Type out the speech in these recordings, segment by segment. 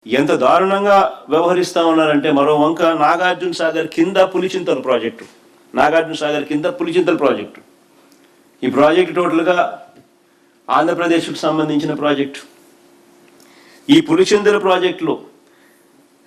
ఎంత దారుణంగా వ్యవహరిస్తూ ఉన్నారంటే మరో వంక నాగార్జున సాగర్ కింద పులిచింతల ప్రాజెక్టు, నాగార్జున సాగర్ కింద పులిచింతల ప్రాజెక్టు. ఈ ప్రాజెక్టు టోటల్గా ఆంధ్రప్రదేశ్కు సంబంధించిన ప్రాజెక్టు. ఈ పులిచింతల ప్రాజెక్టులో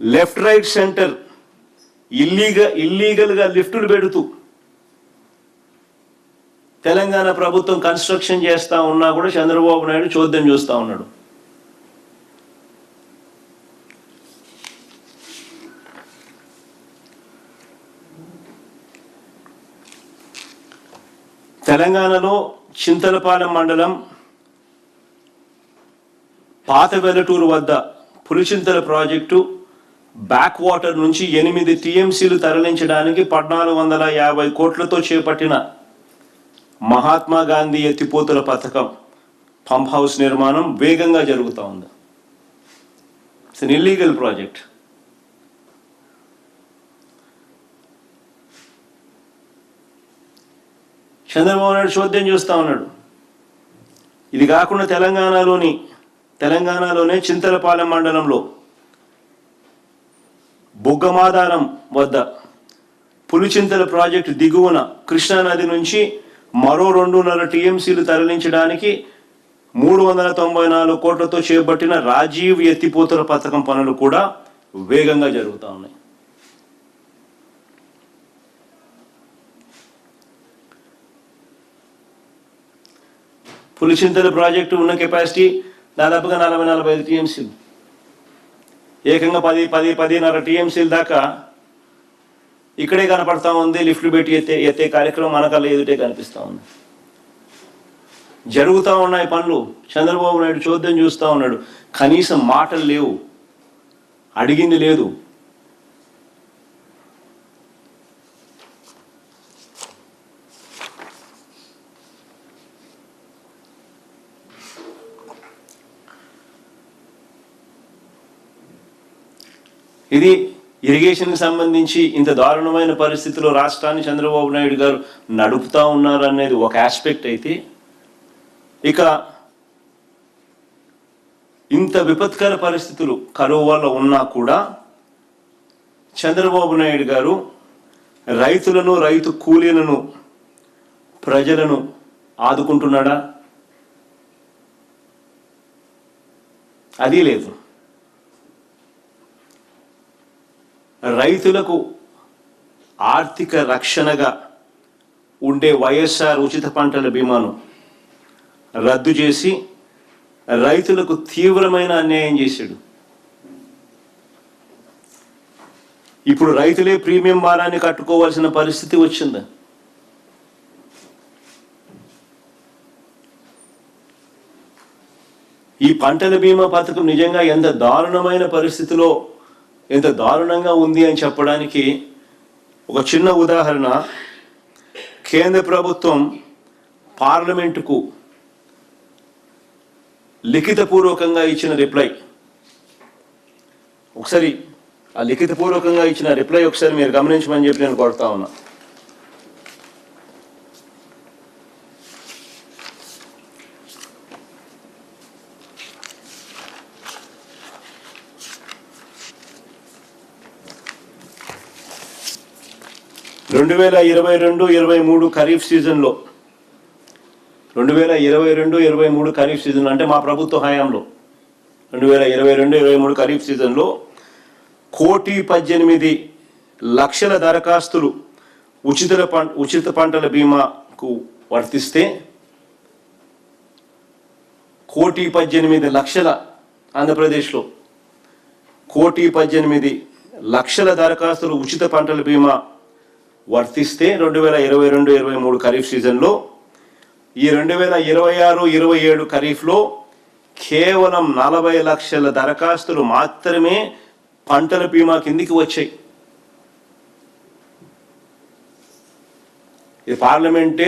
లెఫ్ట్ రైట్ సెంటర్ ఇల్లీగల్గా లిఫ్టులు పెడుతూ తెలంగాణ ప్రభుత్వం కన్స్ట్రక్షన్ చేస్తూ ఉన్నా కూడా చంద్రబాబు నాయుడు చోద్యం చూస్తూ ఉన్నాడు. తెలంగాణలో చింతలపాలెం మండలం పాత వెలటూరు వద్ద పులిచింతల ప్రాజెక్టు బ్యాక్ వాటర్ నుంచి 8 టీఎంసీలు తరలించడానికి 1450 కోట్లతో చేపట్టిన మహాత్మా గాంధీ ఎత్తిపోతల పథకం పంప్ హౌస్ నిర్మాణం వేగంగా జరుగుతూ ఉంది. It's an illegal project. Chandrababu Naidu చోద్యం చూస్తూ ఉన్నాడు. ఇది కాకుండా తెలంగాణలోనే చింతలపాలెం మండలంలో బుగ్గమాదారం వద్ద పులిచింతల ప్రాజెక్టు దిగువన కృష్ణానది నుంచి మరో 2.5 టీఎంసీలు తరలించడానికి 394 కోట్లతో చేపట్టిన రాజీవ్ ఎత్తిపోతల పథకం పనులు కూడా వేగంగా జరుగుతూ ఉన్నాయి. పులిచింతల ప్రాజెక్టు ఉన్న కెపాసిటీ దాదాపుగా 40-45 టీఎంసీలు, ఏకంగా 10-10.5 టీఎంసీల దాకా ఇక్కడే కనపడతా ఉంది. లిఫ్ట్లు పెట్టి ఎత్తే కార్యక్రమం మనకల్లా ఎదుటే కనిపిస్తూ ఉంది. జరుగుతూ ఉన్నాయి పనులు. చంద్రబాబు నాయుడు చోద్యం చూస్తూ ఉన్నాడు. కనీసం మాటలు లేవు, అడిగింది లేదు. ఇది ఇరిగేషన్కి సంబంధించి ఇంత దారుణమైన పరిస్థితిలో రాష్ట్రాన్ని చంద్రబాబు నాయుడు గారు నడుపుతూ ఉన్నారు అనేది ఒక ఆస్పెక్ట్ అయితే, ఇక ఇంత విపత్కర పరిస్థితులు కరువు వల్ల ఉన్నా కూడా చంద్రబాబు నాయుడు గారు రైతులను, రైతు కూలీలను, ప్రజలను ఆదుకుంటున్నాడా? అది లేదు. రైతులకు ఆర్థిక రక్షణగా ఉండే వైఎస్ఆర్ ఉచిత పంటల బీమాను రద్దు చేసి రైతులకు తీవ్రమైన అన్యాయం చేశాడు. ఇప్పుడు రైతులే ప్రీమియం భారాన్ని కట్టుకోవాల్సిన పరిస్థితి వచ్చింది. ఈ పంటల బీమా పథకం నిజంగా ఎంత దారుణమైన పరిస్థితిలో, ఎంత దారుణంగా ఉంది అని చెప్పడానికి ఒక చిన్న ఉదాహరణ. కేంద్ర ప్రభుత్వం పార్లమెంటుకు లిఖితపూర్వకంగా ఇచ్చిన రిప్లై, ఒకసారి ఆ లిఖితపూర్వకంగా ఇచ్చిన రిప్లై ఒకసారి మీరు గమనించమని చెప్పి నేను కోరుతా ఉన్నా. రెండు 2022-23 ఖరీఫ్ సీజన్లో 2022-23 ఖరీఫ్ సీజన్లో అంటే మా ప్రభుత్వ హయాంలో 2022-23 ఖరీఫ్ సీజన్లో 1,18,00,000 దరఖాస్తులు ఉచిత పంటల బీమాకు వర్తిస్తే 1,18,00,000 ఆంధ్రప్రదేశ్లో 1,18,00,000 దరఖాస్తులు ఉచిత పంటల బీమా వర్తిస్తే 2022-23 ఖరీఫ్ సీజన్లో, ఈ 2026-27 ఖరీఫ్లో కేవలం 40 లక్షల దరఖాస్తులు మాత్రమే పంటల బీమా కిందికి వచ్చాయి. ఇది పార్లమెంటు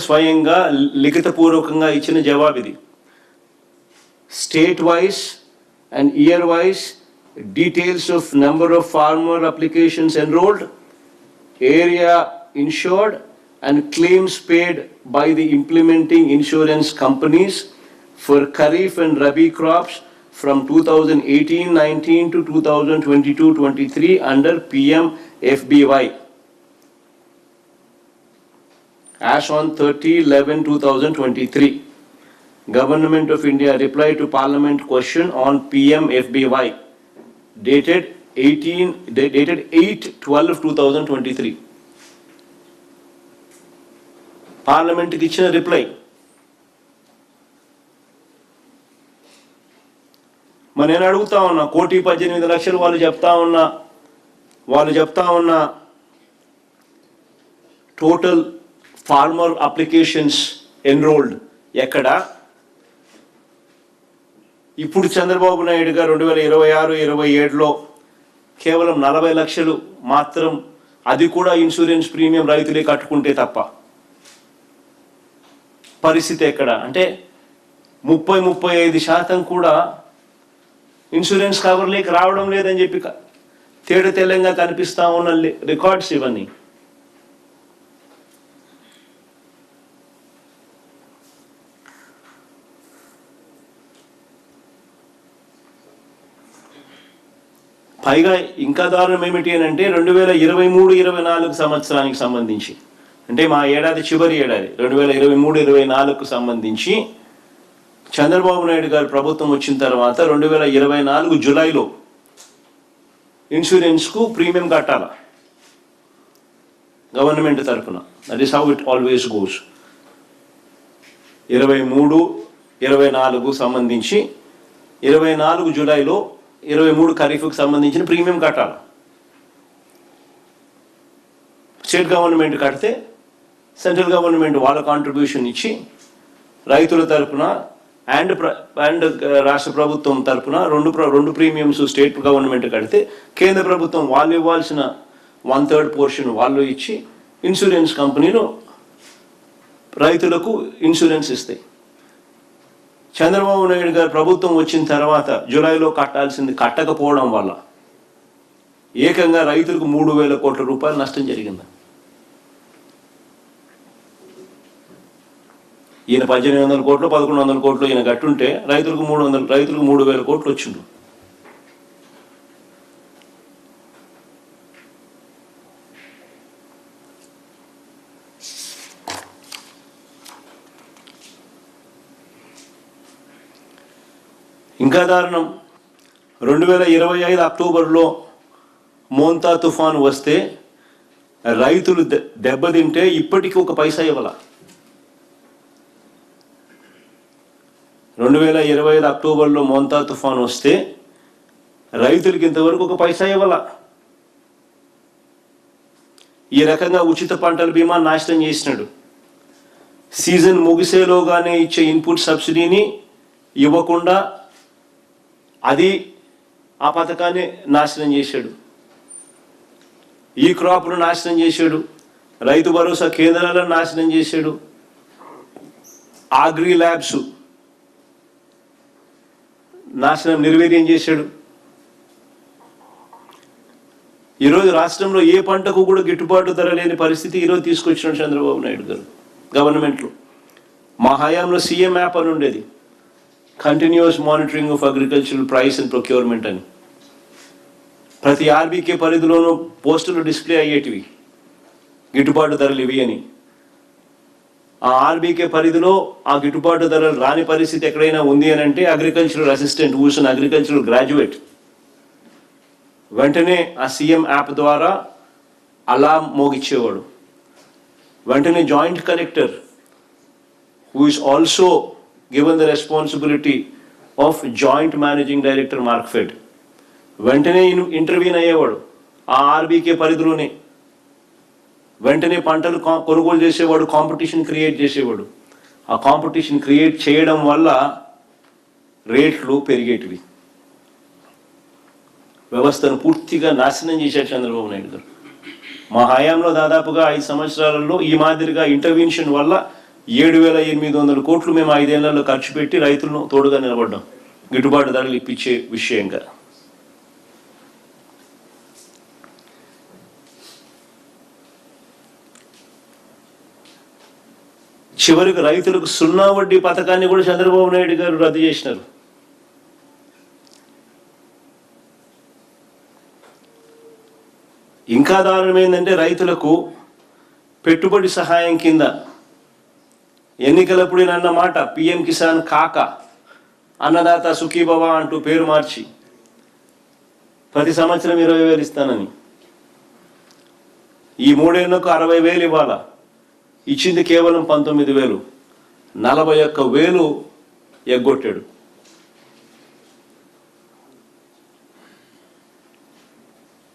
స్వయంగా లిఖితపూర్వకంగా ఇచ్చిన జవాబు ఇది. State wise and year wise details of number of farmer applications enrolled, area insured and claims paid by the implementing insurance companies for Kharif and Rabi crops from 2018-19 to 2022-23 under PM FBY. As on 30/11/2023, Government of India replied to Parliament question on PM FBY dated 8/12/2023. Parliament ki ichina reply. మరి నేను అడుగుతా ఉన్నా, 1,18,00,000 వాళ్ళు చెప్తా ఉన్నా total farmer applications enrolled ఎక్కడ? ఇప్పుడు చంద్రబాబు నాయుడు గారు 2026-27లో కేవలం 40 లక్షలు మాత్రం, అది కూడా ఇన్సూరెన్స్ ప్రీమియం రైతులే కట్టుకుంటే తప్ప. పరిస్థితి ఎక్కడ అంటే 30-35% కూడా ఇన్సూరెన్స్ కవర్లోకి రావడం లేదని చెప్పి తెల్లంగా కనిపిస్తా ఉన్న రికార్డ్స్ ఇవన్నీ. పైగా ఇంకా దారుణం ఏమిటి అని అంటే 2023-24 సంవత్సరానికి సంబంధించి, అంటే మా ఏడాది చివరి ఏడాది 2023-24కు సంబంధించి చంద్రబాబు నాయుడు గారు ప్రభుత్వం వచ్చిన తర్వాత 2024 జూలైలో ఇన్సూరెన్స్కు ప్రీమియం కట్టాల గవర్నమెంట్ తరఫున. That is how it always goes. 23-24 సంబంధించి 24 జూలైలో 23 ఖరీఫ్కు సంబంధించిన ప్రీమియం కట్టాలి. స్టేట్ గవర్నమెంట్ కడితే సెంట్రల్ గవర్నమెంట్ వాళ్ళ కాంట్రిబ్యూషన్ ఇచ్చి రైతుల తరఫున అండ్ రాష్ట్ర ప్రభుత్వం తరఫున రెండు ప్రీమియమ్స్ స్టేట్ గవర్నమెంట్ కడితే కేంద్ర ప్రభుత్వం వాళ్ళు ఇవ్వాల్సిన 1/3 పోర్షన్ వాళ్ళు ఇచ్చి ఇన్సూరెన్స్ కంపెనీలు రైతులకు ఇన్సూరెన్స్ ఇస్తాయి. చంద్రబాబు నాయుడు గారు ప్రభుత్వం వచ్చిన తర్వాత జూలైలో కట్టాల్సింది కట్టకపోవడం వల్ల ఏకంగా రైతులకు 3,000 కోట్ల రూపాయలు నష్టం జరిగింది. ఈయన 1,800 కోట్లు 1,100 కోట్లు ఈయన కట్టుంటే రైతులకు 3,000 కోట్లు వచ్చిండు. ఇంకా దారుణం, 2025 అక్టోబర్లో మోంతా తుఫాను వస్తే రైతులు దెబ్బతింటే ఇప్పటికీ ఒక పైసా ఇవ్వాల. 2025 అక్టోబర్లో మోంతా తుఫాను వస్తే రైతులకి ఇంతవరకు ఒక పైసా ఇవ్వాల. ఈ రకంగా ఉచిత పంటల బీమా నాశనం చేసినాడు. సీజన్ ముగిసేలోగానే ఇచ్చే ఇన్పుట్ సబ్సిడీని ఇవ్వకుండా అది ఆ పథకాన్ని నాశనం చేశాడు. ఈ క్రాప్ను నాశనం చేశాడు. రైతు భరోసా కేంద్రాలను నాశనం చేశాడు. అగ్రి ల్యాబ్స్ నిర్వీర్యం చేశాడు. ఈరోజు రాష్ట్రంలో ఏ పంటకు కూడా గిట్టుబాటు ధర లేని పరిస్థితి ఈరోజు తీసుకొచ్చినాడు చంద్రబాబు నాయుడు గారు గవర్నమెంట్లో. మా హయాంలో సీఎం యాప్ అని ఉండేది, continuous monitoring of agricultural price and procurement అని. ప్రతి ఆర్బీకే పరిధిలోనూ పోస్టులు డిస్ప్లే అయ్యేటివి, గిట్టుబాటు ధరలు ఇవి అని. ఆ ఆర్బీకే పరిధిలో ఆ గిట్టుబాటు ధరలు రాని పరిస్థితి ఎక్కడైనా ఉంది అని అంటే అగ్రికల్చరల్ అసిస్టెంట్ హూస్ అన్ అగ్రికల్చరల్ గ్రాడ్యుయేట్ వెంటనే ఆ సీఎం యాప్ ద్వారా అలాం మోగిచ్చేవాడు. వెంటనే joint collector who is also given the responsibility of joint managing director Markfed వెంటనే ఇంటర్వ్యూన్ అయ్యేవాడు. ఆ ఆర్బీకే పరిధిలోనే వెంటనే పంటలు కొనుగోలు చేసేవాడు, కాంపిటీషన్ క్రియేట్ చేసేవాడు. ఆ కాంపిటీషన్ క్రియేట్ చేయడం వల్ల రేట్లు పెరిగేటివి. వ్యవస్థను పూర్తిగా నాశనం చేశాడు చంద్రబాబు నాయుడు గారు. మా హయాంలో దాదాపుగా 5 సంవత్సరాలలో ఈ మాదిరిగా ఇంటర్వెన్షన్ వల్ల 7,800 కోట్లు మేము 5 ఏళ్లలో ఖర్చు పెట్టి రైతులను తోడుగా నిలబడ్డాం గిట్టుబాటు ధరలు ఇప్పించే విషయంగా. చివరికి రైతులకు 0 వడ్డీ పథకాన్ని కూడా చంద్రబాబు నాయుడు గారు రద్దు చేసినారు. ఇంకా దారుణం ఏంటంటే రైతులకు పెట్టుబడి సహాయం కింద ఎన్నికలప్పుడు అన్న మాట పిఎం కిసాన్ కాక అన్నదాత సుఖీభవ అంటూ పేరు మార్చి ప్రతి సంవత్సరం 20,000 ఇస్తానని ఈ 3 ఏళ్లకు 60,000 ఇవ్వాలా, ఇచ్చింది కేవలం 19,000, 41,000 ఎగ్గొట్టాడు.